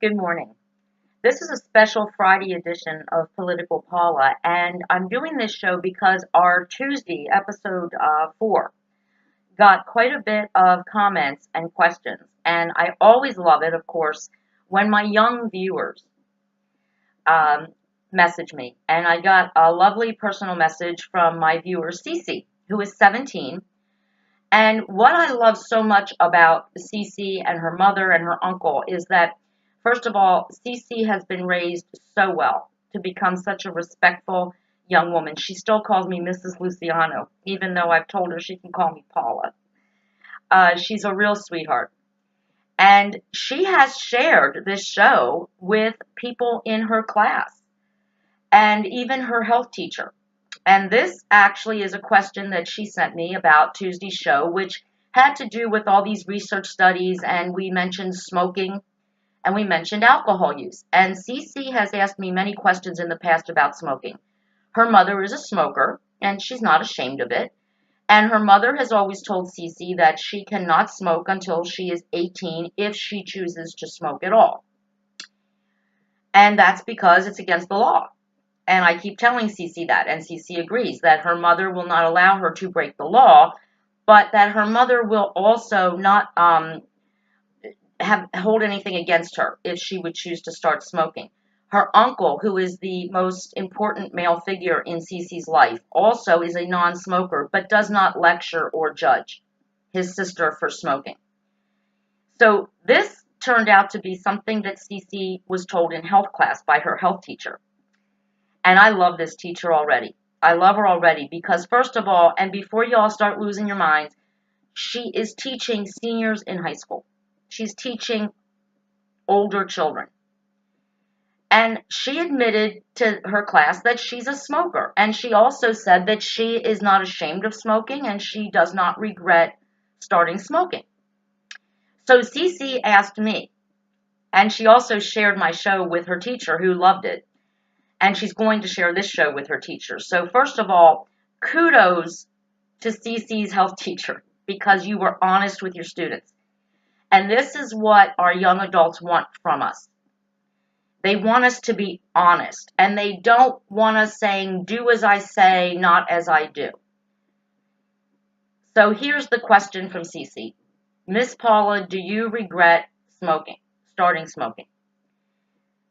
Good morning. This is a special Friday edition of Political Paula, and I'm doing this show because our Tuesday, episode 4, got quite a bit of comments and questions. And I always love it, of course, when my young viewers um, message me. And I got a lovely personal message from my viewer, Cece, who is 17. And what I love so much about Cece and her mother and her uncle is that, first of all, Cece has been raised so well to become such a respectful young woman. She still calls me Mrs. Luciano, even though I've told her she can call me Paula. She's a real sweetheart. And she has shared this show with people in her class and even her health teacher. And this actually is a question that she sent me about Tuesday's show, which had to do with all these research studies, and we mentioned smoking and we mentioned alcohol use. And Cece has asked me many questions in the past about smoking. Her mother is a smoker, and she's not ashamed of it. And her mother has always told Cece that she cannot smoke until she is 18 if she chooses to smoke at all. And that's because it's against the law. And I keep telling Cece that, and Cece agrees that her mother will not allow her to break the law, but that her mother will also not hold anything against her if she would choose to start smoking. Her uncle, who is the most important male figure in Cece's life, also is a non-smoker, but does not lecture or judge his sister for smoking. So this turned out to be something that Cece was told in health class by her health teacher. And I love this teacher already. I love her already because, first of all, and before you all start losing your minds, she is teaching seniors in high school. She's teaching older children. And she admitted to her class that she's a smoker. And she also said that she is not ashamed of smoking and she does not regret starting smoking. So Cece asked me, and she also shared my show with her teacher who loved it. And she's going to share this show with her teacher. So first of all, kudos to Cece's health teacher because you were honest with your students. And this is what our young adults want from us. They want us to be honest. And they don't want us saying, do as I say, not as I do. So here's the question from Cece. Miss Paula, do you regret starting smoking?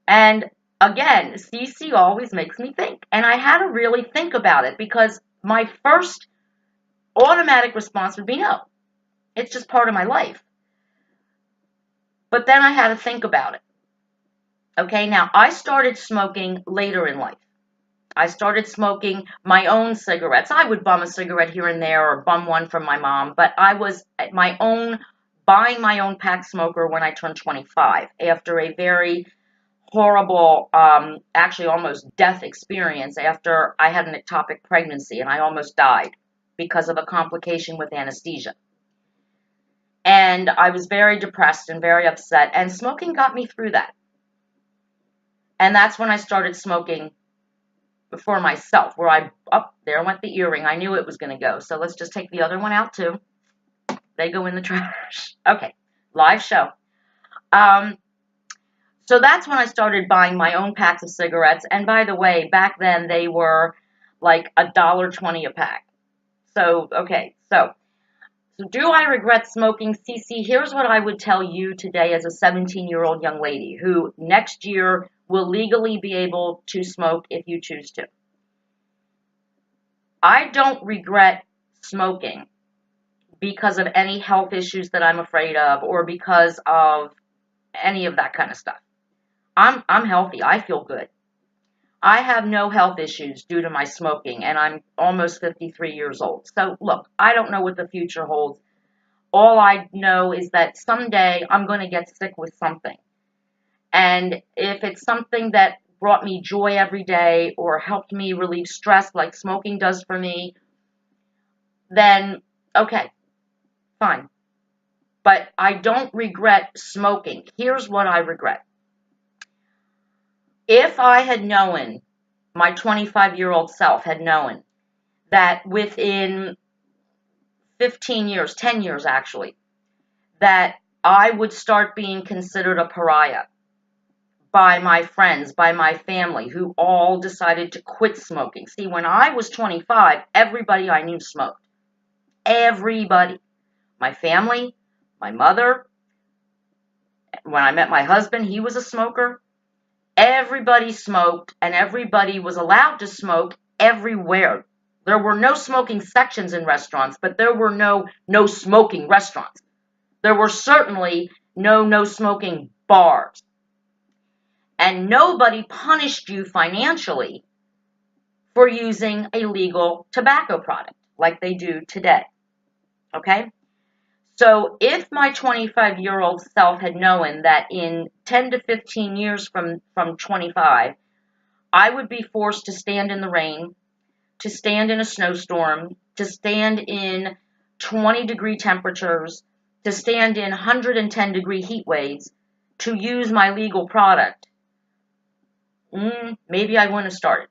And again, Cece always makes me think. And I had to really think about it because my first automatic response would be no. It's just part of my life. But then I had to think about it. Okay, now I started smoking later in life. I started smoking my own cigarettes. I would bum a cigarette here and there or bum one from my mom, but I was buying my own pack smoker when I turned 25 after a very horrible, actually almost death experience after I had an ectopic pregnancy and I almost died because of a complication with anesthesia. And I was very depressed and very upset, and smoking got me through that. And that's when I started smoking for myself, there went the earring. I knew it was going to go. So let's just take the other one out too. They go in the trash. Okay, live show. So that's when I started buying my own packs of cigarettes. And by the way, back then they were like $1.20 a pack. So, okay, so do I regret smoking? Cece, here's what I would tell you today as a 17-year-old young lady who next year will legally be able to smoke if you choose to. I don't regret smoking because of any health issues that I'm afraid of or because of any of that kind of stuff. I'm healthy. I feel good. I have no health issues due to my smoking, and I'm almost 53 years old. So, look, I don't know what the future holds. All I know is that someday I'm going to get sick with something. And if it's something that brought me joy every day or helped me relieve stress like smoking does for me, then okay, fine. But I don't regret smoking. Here's what I regret. If I had known, my 25-year-old self had known that within 15 years, 10 years actually, that I would start being considered a pariah, by my friends, by my family, who all decided to quit smoking. See, when I was 25, everybody I knew smoked. Everybody. My family, my mother. When I met my husband, he was a smoker. Everybody smoked, and everybody was allowed to smoke everywhere. There were no smoking sections in restaurants, but there were no smoking restaurants. There were certainly no smoking bars. And nobody punished you financially for using a legal tobacco product like they do today. Okay? So if my 25-year-old self had known that in 10 to 15 years from 25, I would be forced to stand in the rain, to stand in a snowstorm, to stand in 20-degree temperatures, to stand in 110-degree heat waves, to use my legal product, maybe I wouldn't have started.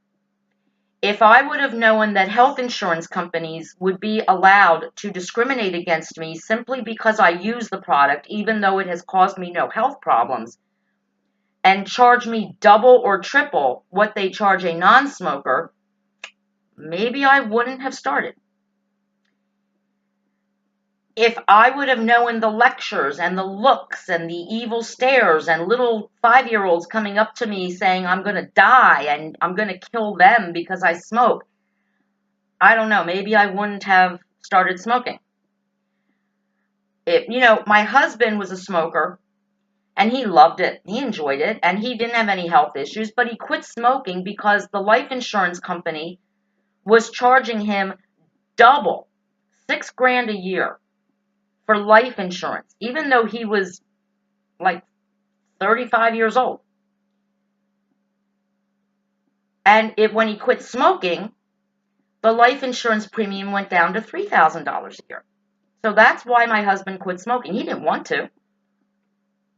If I would have known that health insurance companies would be allowed to discriminate against me simply because I use the product, even though it has caused me no health problems, and charge me double or triple what they charge a non-smoker, maybe I wouldn't have started. If I would have known the lectures and the looks and the evil stares and little 5-year-olds coming up to me saying I'm going to die and I'm going to kill them because I smoke, I don't know, maybe I wouldn't have started smoking. My husband was a smoker and he loved it. He enjoyed it and he didn't have any health issues, but he quit smoking because the life insurance company was charging him double, $6,000 a year for life insurance, even though he was like 35 years old. And when he quit smoking, the life insurance premium went down to $3,000 a year. So that's why my husband quit smoking. He didn't want to.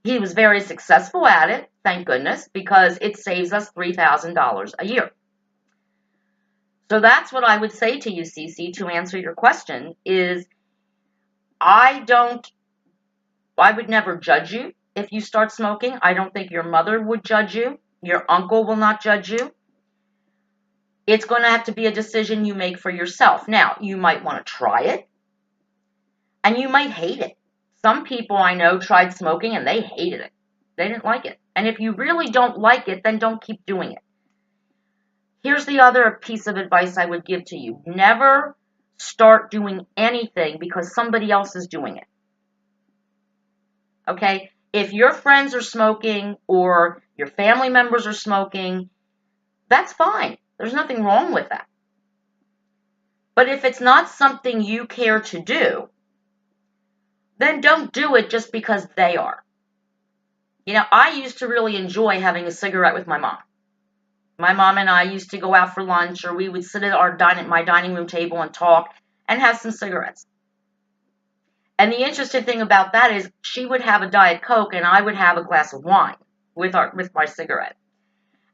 He was very successful at it, thank goodness, because it saves us $3,000 a year. So that's what I would say to you, Cece, to answer your question, is I would never judge you if you start smoking. I don't think your mother would judge you. Your uncle will not judge you. It's going to have to be a decision you make for yourself. Now, you might want to try it, and you might hate it. Some people I know tried smoking, and they hated it. They didn't like it. And if you really don't like it, then don't keep doing it. Here's the other piece of advice I would give to you. Never start doing anything because somebody else is doing it. Okay? If your friends are smoking or your family members are smoking, that's fine. There's nothing wrong with that. But if it's not something you care to do, then don't do it just because they are. I used to really enjoy having a cigarette with my mom. My mom and I used to go out for lunch, or we would sit at my dining room table and talk and have some cigarettes. And the interesting thing about that is she would have a Diet Coke and I would have a glass of wine with my cigarette.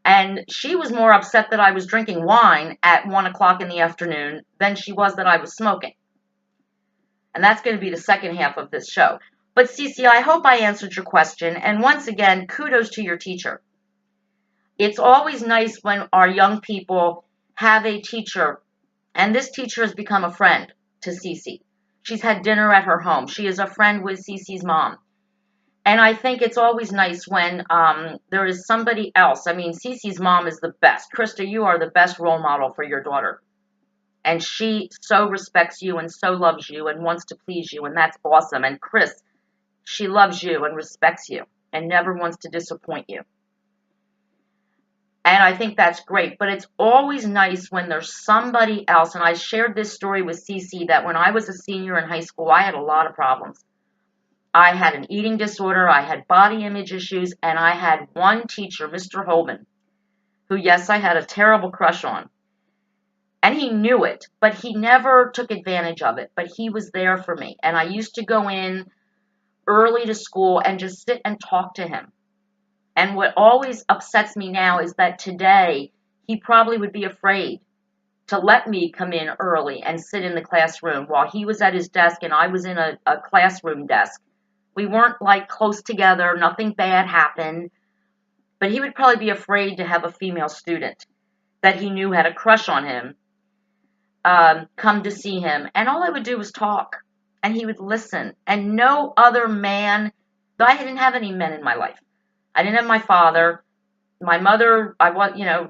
And she was more upset that I was drinking wine at 1 o'clock in the afternoon than she was that I was smoking. And that's going to be the second half of this show. But Cece, I hope I answered your question. And once again, kudos to your teacher. It's always nice when our young people have a teacher, and this teacher has become a friend to Cece. She's had dinner at her home. She is a friend with Cece's mom. And I think it's always nice when there is somebody else. I mean, Cece's mom is the best. Krista, you are the best role model for your daughter. And she so respects you and so loves you and wants to please you, and that's awesome. And Chris, she loves you and respects you and never wants to disappoint you. And I think that's great. But it's always nice when there's somebody else. And I shared this story with Cece that when I was a senior in high school, I had a lot of problems. I had an eating disorder, I had body image issues, and I had one teacher, Mr. Holman, who, yes, I had a terrible crush on. And he knew it, but he never took advantage of it. But he was there for me. And I used to go in early to school and just sit and talk to him. And what always upsets me now is that today he probably would be afraid to let me come in early and sit in the classroom while he was at his desk and I was in a classroom desk. We weren't like close together. Nothing bad happened. but he would probably be afraid to have a female student that he knew had a crush on him come to see him. And all I would do was talk, and he would listen. And no other man, though I didn't have any men in my life. I didn't have my father. My mother,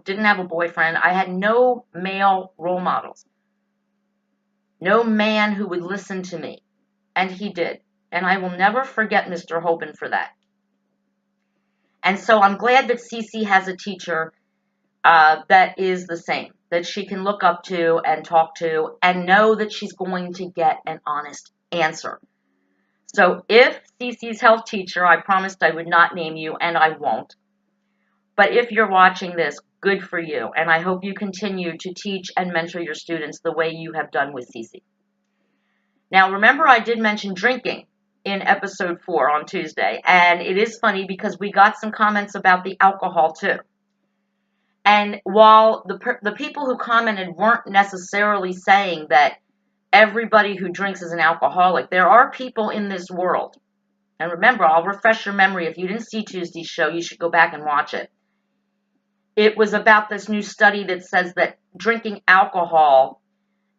didn't have a boyfriend. I had no male role models. No man who would listen to me. And he did. And I will never forget Mr. Hoban for that. And so I'm glad that Cece has a teacher that is the same, that she can look up to and talk to and know that she's going to get an honest answer. So if Cece's health teacher, I promised I would not name you, and I won't. But if you're watching this, good for you. And I hope you continue to teach and mentor your students the way you have done with Cece. Now, remember I did mention drinking in episode 4 on Tuesday. And it is funny because we got some comments about the alcohol too. And while the people who commented weren't necessarily saying that everybody who drinks is an alcoholic, there are people in this world. And remember, I'll refresh your memory. If you didn't see Tuesday's show, you should go back and watch it. It was about this new study that says that drinking alcohol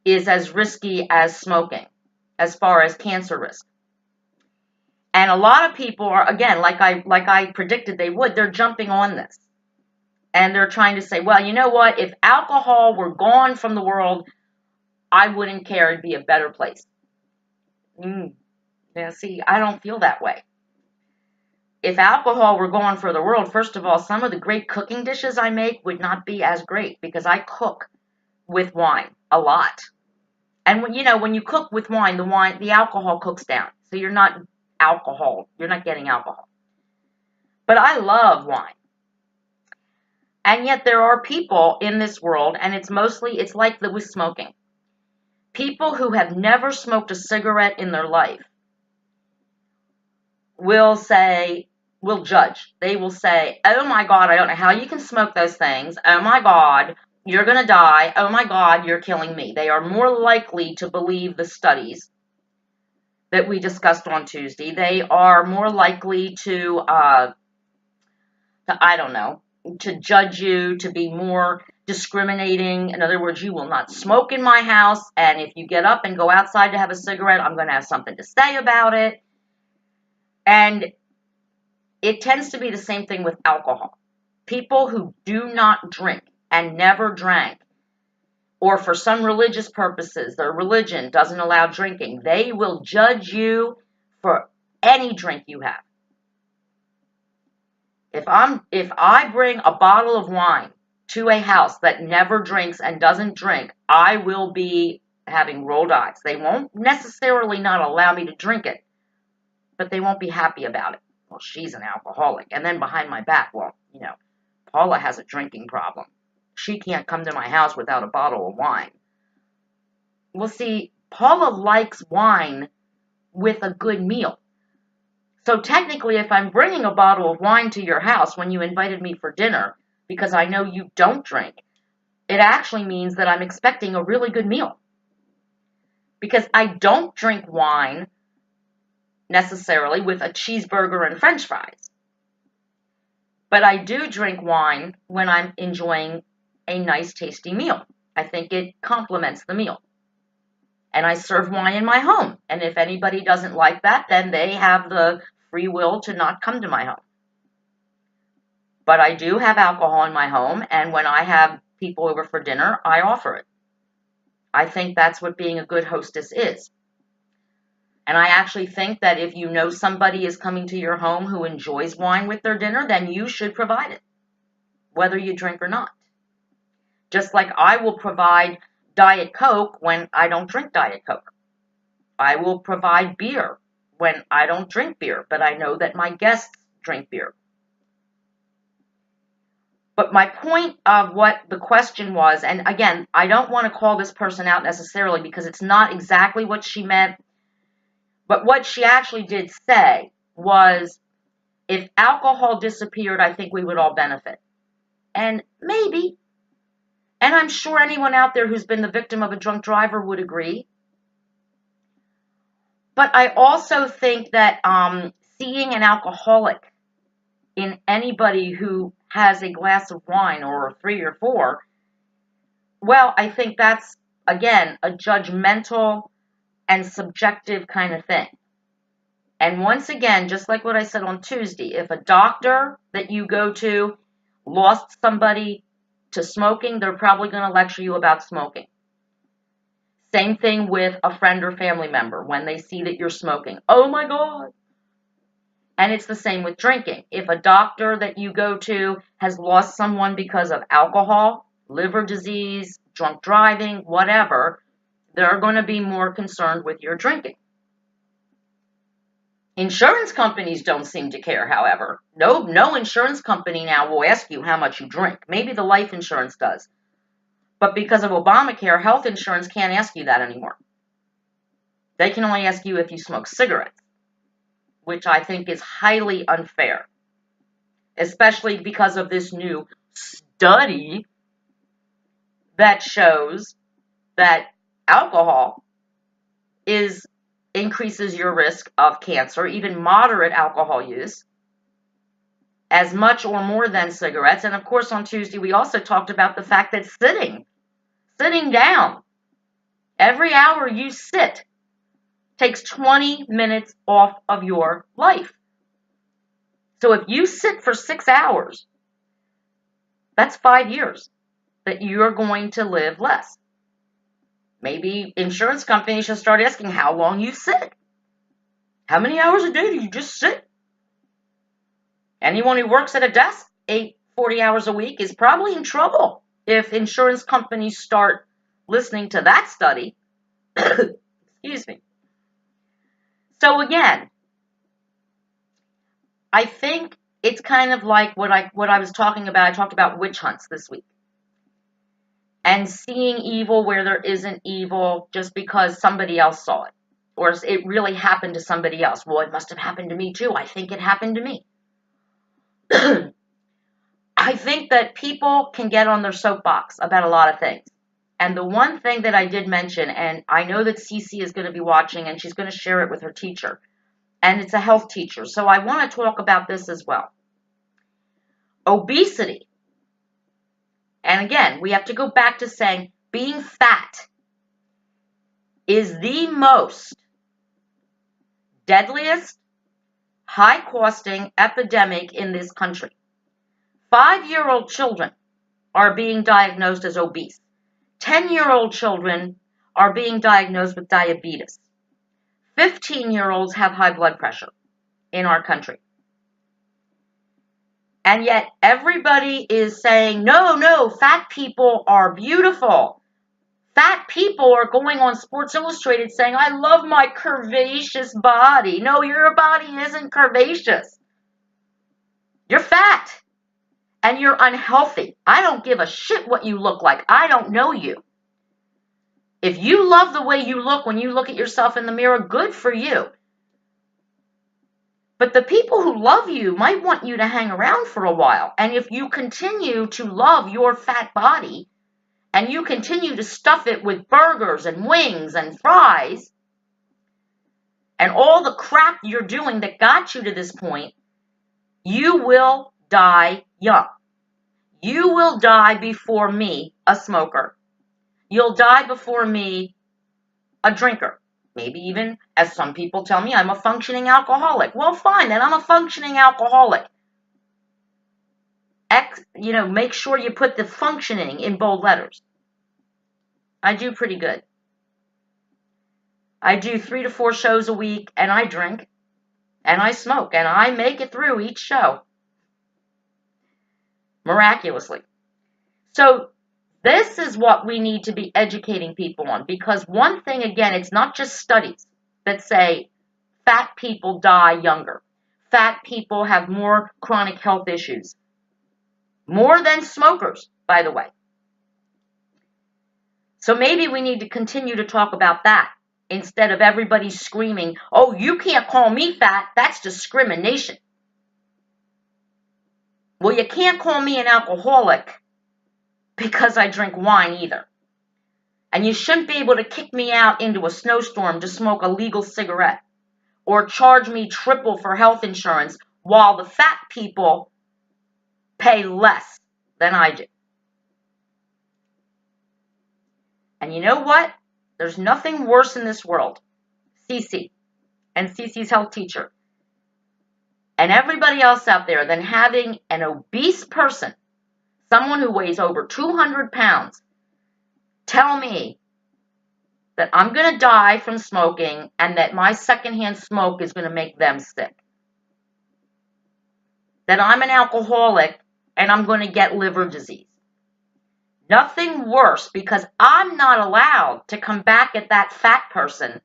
is as risky as smoking, as far as cancer risk. And a lot of people are, again, like I predicted they would, they're jumping on this. And they're trying to say, well, you know what? If alcohol were gone from the world, I wouldn't care. It'd be a better place. Yeah, see, I don't feel that way. If alcohol were gone for the world, first of all, some of the great cooking dishes I make would not be as great because I cook with wine a lot. And when you cook with wine, the alcohol cooks down. So you're not getting alcohol. But I love wine. And yet there are people in this world, and it's like with smoking. People who have never smoked a cigarette in their life will judge. They will say, oh my God, I don't know how you can smoke those things. Oh my God, you're going to die. Oh my God, you're killing me. They are more likely to believe the studies that we discussed on Tuesday. They are more likely to judge you, to be more discriminating. In other words, you will not smoke in my house, and if you get up and go outside to have a cigarette, I'm going to have something to say about it. And it tends to be the same thing with alcohol. People who do not drink and never drank, or for some religious purposes, their religion doesn't allow drinking, they will judge you for any drink you have. If I bring a bottle of wine to a house that never drinks and doesn't drink, I will be having rolled eyes. They won't necessarily not allow me to drink it, but they won't be happy about it. Well, she's an alcoholic. And then behind my back, Paula has a drinking problem. She can't come to my house without a bottle of wine. Well, see, Paula likes wine with a good meal. So technically, if I'm bringing a bottle of wine to your house when you invited me for dinner, because I know you don't drink, it actually means that I'm expecting a really good meal. Because I don't drink wine necessarily with a cheeseburger and French fries. But I do drink wine when I'm enjoying a nice, tasty meal. I think it complements the meal. And I serve wine in my home. And if anybody doesn't like that, then they have the free will to not come to my home. But I do have alcohol in my home, and when I have people over for dinner, I offer it. I think that's what being a good hostess is. And I actually think that if you know somebody is coming to your home who enjoys wine with their dinner, then you should provide it, whether you drink or not. Just like I will provide Diet Coke when I don't drink Diet Coke. I will provide beer when I don't drink beer, but I know that my guests drink beer. But my point of what the question was, and again, I don't want to call this person out necessarily because it's not exactly what she meant, but what she actually did say was, if alcohol disappeared, I think we would all benefit. And maybe. And I'm sure anyone out there who's been the victim of a drunk driver would agree. But I also think that seeing an alcoholic in anybody who has a glass of wine or 3 or 4, well, I think that's, again, a judgmental and subjective kind of thing. And once again, just like what I said on Tuesday, if a doctor that you go to lost somebody to smoking, they're probably going to lecture you about smoking. Same thing with a friend or family member when they see that you're smoking. Oh my God. And it's the same with drinking. If a doctor that you go to has lost someone because of alcohol, liver disease, drunk driving, whatever, they're going to be more concerned with your drinking. Insurance companies don't seem to care, however. No insurance company now will ask you how much you drink. Maybe the life insurance does. But because of Obamacare, health insurance can't ask you that anymore. They can only ask you if you smoke cigarettes, which I think is highly unfair, especially because of this new study that shows that alcohol increases your risk of cancer, even moderate alcohol use, as much or more than cigarettes. And of course, on Tuesday, we also talked about the fact that sitting down, every hour you sit takes 20 minutes off of your life. So if you sit for 6 hours, that's 5 years that you're going to live less. Maybe insurance companies should start asking how long you sit. How many hours a day do you just sit? Anyone who works at a desk 40 hours a week is probably in trouble if insurance companies start listening to that study. Excuse me. So again, I think it's kind of like what I was talking about. I talked about witch hunts this week. And seeing evil where there isn't evil just because somebody else saw it. Or it really happened to somebody else. Well, it must have happened to me too. I think it happened to me. I think that people can get on their soapbox about a lot of things. And the one thing that I did mention, and I know that Cece is going to be watching and she's going to share it with her teacher. And it's a health teacher. So I want to talk about this as well. Obesity. And again, we have to go back to saying being fat is the most deadliest, high-costing epidemic in this country. 5-year-old children are being diagnosed as obese. 10-year-old children are being diagnosed with diabetes. 15-year-olds have high blood pressure in our country. And yet everybody is saying, no, fat people are beautiful. Fat people are going on Sports Illustrated saying, I love my curvaceous body. No, your body isn't curvaceous. You're fat. And you're unhealthy. I don't give a shit what you look like. I don't know you. If you love the way you look when you look at yourself in the mirror, good for you. But the people who love you might want you to hang around for a while. And if you continue to love your fat body, and you continue to stuff it with burgers and wings and fries, and all the crap you're doing that got you to this point, you will die young. You will die before me, a smoker. You'll die before me, a drinker. Maybe even, as some people tell me, I'm a functioning alcoholic. Well, fine, then I'm a functioning alcoholic. Make sure you put the functioning in bold letters. I do pretty good. I do 3 to 4 shows a week, and I drink, and I smoke, and I make it through each show. Miraculously. So this is what we need to be educating people on, because one thing, again, it's not just studies that say fat people die younger. Fat people have more chronic health issues. More than smokers, by the way. So maybe we need to continue to talk about that instead of everybody screaming, oh, you can't call me fat, that's discrimination. Well, you can't call me an alcoholic because I drink wine either. And you shouldn't be able to kick me out into a snowstorm to smoke a legal cigarette or charge me triple for health insurance while the fat people pay less than I do. And you know what? There's nothing worse in this world, Cece and Cece's health teacher, and everybody else out there, than having an obese person, someone who weighs over 200 pounds, tell me that I'm going to die from smoking and that my secondhand smoke is going to make them sick. That I'm an alcoholic and I'm going to get liver disease. Nothing worse, because I'm not allowed to come back at that fat person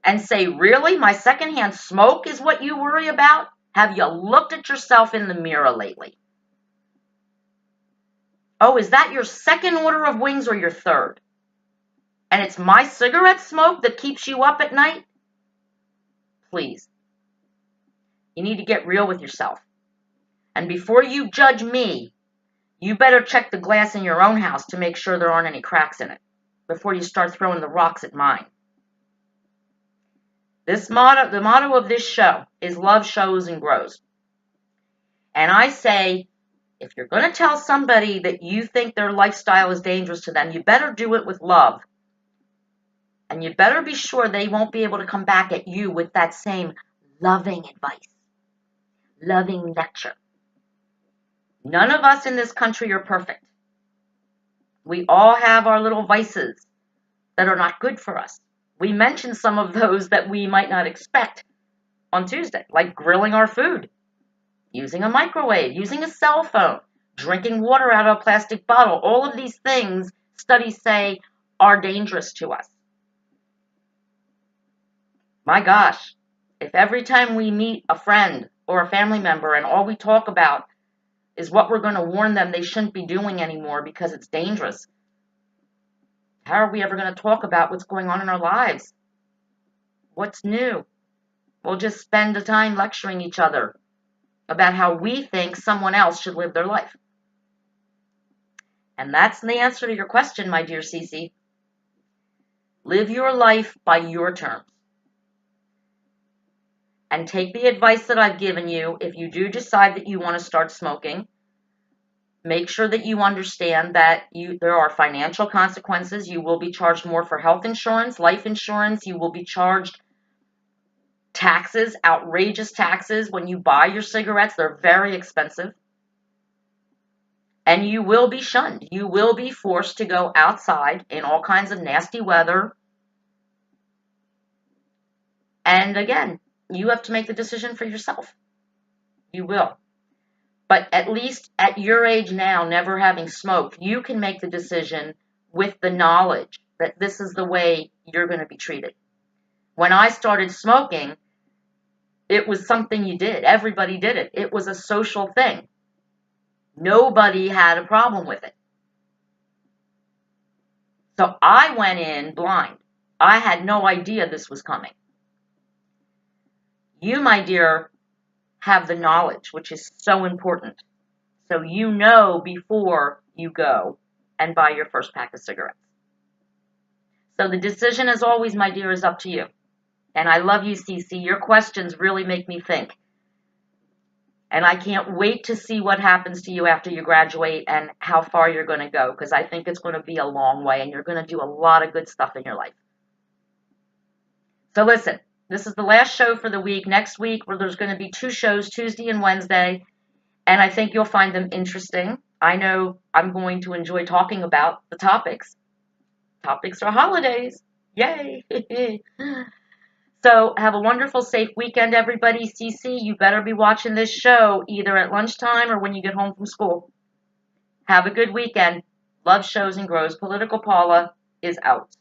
and say, really, my secondhand smoke is what you worry about? Have you looked at yourself in the mirror lately? Oh, is that your second order of wings or your third? And it's my cigarette smoke that keeps you up at night? Please. You need to get real with yourself. And before you judge me, you better check the glass in your own house to make sure there aren't any cracks in it before you start throwing the rocks at mine. The motto of this show is love shows and grows. And I say, if you're going to tell somebody that you think their lifestyle is dangerous to them, you better do it with love. And you better be sure they won't be able to come back at you with that same loving advice, loving lecture. None of us in this country are perfect. We all have our little vices that are not good for us. We mentioned some of those that we might not expect on Tuesday, like grilling our food, using a microwave, using a cell phone, drinking water out of a plastic bottle. All of these things, studies say, are dangerous to us. My gosh, if every time we meet a friend or a family member and all we talk about is what we're going to warn them they shouldn't be doing anymore because it's dangerous, how are we ever going to talk about what's going on in our lives? What's new? We'll just spend the time lecturing each other about how we think someone else should live their life. And that's the answer to your question, my dear Cece. Live your life by your terms. And take the advice that I've given you. If you do decide that you want to start smoking, make sure that you understand that there are financial consequences. You will be charged more for health insurance, life insurance. You will be charged taxes, outrageous taxes. When you buy your cigarettes, they're very expensive. And you will be shunned. You will be forced to go outside in all kinds of nasty weather. And again, you have to make the decision for yourself. You will. But at least at your age now, never having smoked, you can make the decision with the knowledge that this is the way you're going to be treated. When I started smoking, it was something you did. Everybody did it. It was a social thing. Nobody had a problem with it. So I went in blind. I had no idea this was coming. You, my dear, have the knowledge, which is so important. So you know before you go and buy your first pack of cigarettes. So the decision, as always, my dear, is up to you. And I love you, Cece. Your questions really make me think. And I can't wait to see what happens to you after you graduate and how far you're going to go, because I think it's going to be a long way and you're going to do a lot of good stuff in your life. So listen, this is the last show for the week. Next week, there's going to be 2 shows, Tuesday and Wednesday, and I think you'll find them interesting. I know I'm going to enjoy talking about the topics. Topics are holidays. Yay! So have a wonderful, safe weekend, everybody. Cece, you better be watching this show either at lunchtime or when you get home from school. Have a good weekend. Love shows and grows. Political Paula is out.